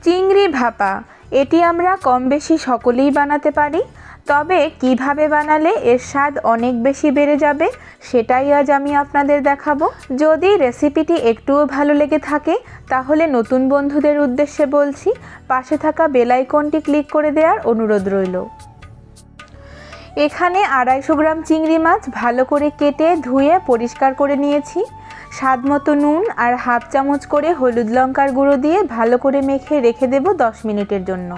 চিংড়ি ভাপা এটি আমরা কম বেশি সকলেই বানাতে পারি, তবে কিভাবে বানালে এর স্বাদ অনেক বেশি বেড়ে যাবে সেটাই আজ আমি আপনাদের দেখাবো। যদি রেসিপিটি একটুও ভালো লেগে থাকে তাহলে নতুন বন্ধুদের উদ্দেশ্যে বলছি, পাশে থাকা বেল আইকনটি ক্লিক করে দেওয়ার অনুরোধ রইল। এখানে 250 গ্রাম চিংড়ি মাছ ভালো করে কেটে ধুয়ে পরিষ্কার করে নিয়েছি। স্বাদ মতো নুন আর হাফ চামচ করে হলুদ লঙ্কার গুঁড়ো দিয়ে ভালো করে মেখে রেখে দেব 10 মিনিটের জন্য।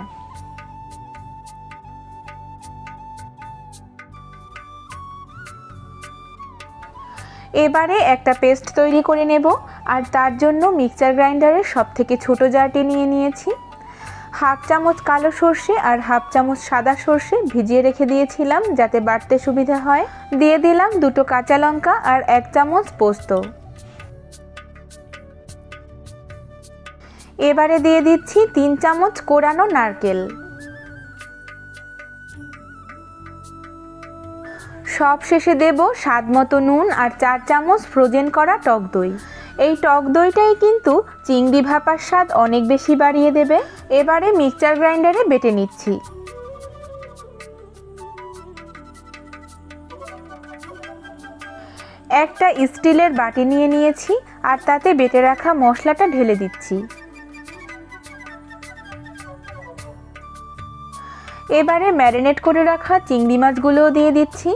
এবারে একটা পেস্ট তৈরি করে নেব, আর তার জন্য মিক্সচার গ্রাইন্ডারের সবথেকে ছোট জারটি নিয়ে নিয়েছি। হাফ চামচ কালো সর্ষে আর হাফ চামচ সাদা সর্ষে ভিজিয়ে রেখে দিয়েছিলাম যাতে বাটতে সুবিধা হয়। দিয়ে দিলাম 2টো কাঁচা লঙ্কা আর 1 চামচ পোস্ত। এবারে দিয়ে দিচ্ছি 3 চামচ কোরানো নারকেল। সব শেষে দেব স্বাদ মতো নুন আর 4 চামচ ফ্রোজেন করা টক দই। এই টক দইটাই কিন্তু চিংড়ি ভাপার স্বাদ অনেক বেশি বাড়িয়ে দেবে। এবারে মিক্সচার গ্রাইন্ডারে বেটে নিচ্ছি। একটা স্টিলের বাটি নিয়ে নিয়েছি আর তাতে বেটে রাখা মশলাটা ঢেলে দিচ্ছি। এবারে ম্যারিনেট করে রাখা চিংড়ি মাছগুলোও দিয়ে দিচ্ছি।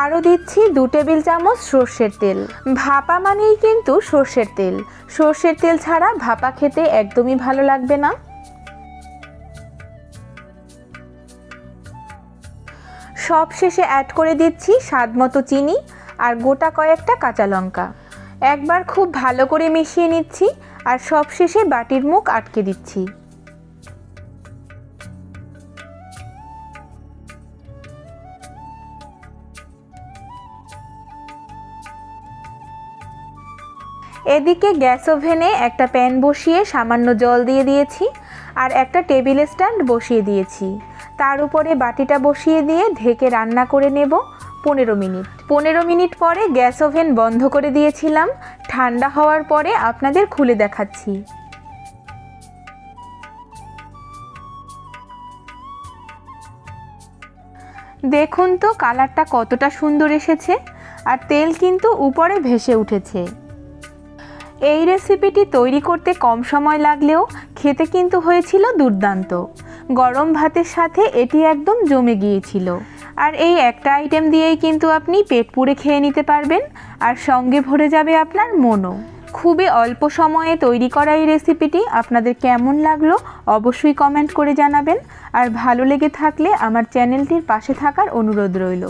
আরও দিচ্ছি 2 টেবিল চামচ সর্ষের তেল। ভাপা মানেই কিন্তু সর্ষের তেল, সর্ষের তেল ছাড়া ভাপা খেতে একদমই ভালো লাগবে না। সব শেষে অ্যাড করে দিচ্ছি স্বাদ মতো চিনি আর গোটা কয়েকটা কাঁচা লঙ্কা। একবার খুব ভালো করে মিশিয়ে নিচ্ছি আর সব শেষে বাটির মুখ আটকে দিচ্ছি। এদিকে গ্যাস ওভেনে একটা প্যান বসিয়ে সামান্য জল দিয়ে দিয়েছি আর একটা টেবিল স্ট্যান্ড বসিয়ে দিয়েছি। তার উপরে বাটিটা বসিয়ে দিয়ে ঢেকে রান্না করে নেব 15 মিনিট। 15 মিনিট পরে গ্যাস ওভেন বন্ধ করে দিয়েছিলাম। ঠান্ডা হওয়ার পরে আপনাদের খুলে দেখাচ্ছি। দেখুন তো কালারটা কতটা সুন্দর এসেছে, আর তেল কিন্তু উপরে ভেসে উঠেছে। এই রেসিপিটি তৈরি করতে কম সময় লাগলেও খেতে কিন্তু হয়েছিল দুর্দান্ত। গরম ভাতের সাথে এটি একদম জমে গিয়েছিল। আর এই একটা আইটেম দিয়েই কিন্তু আপনি পেট পুরে খেয়ে নিতে পারবেন, আর সঙ্গে ভরে যাবে আপনার মনও। খুবই অল্প সময়ে তৈরি করা এই রেসিপিটি আপনাদের কেমন লাগলো অবশ্যই কমেন্ট করে জানাবেন, আর ভালো লেগে থাকলে আমার চ্যানেলটির পাশে থাকার অনুরোধ রইল।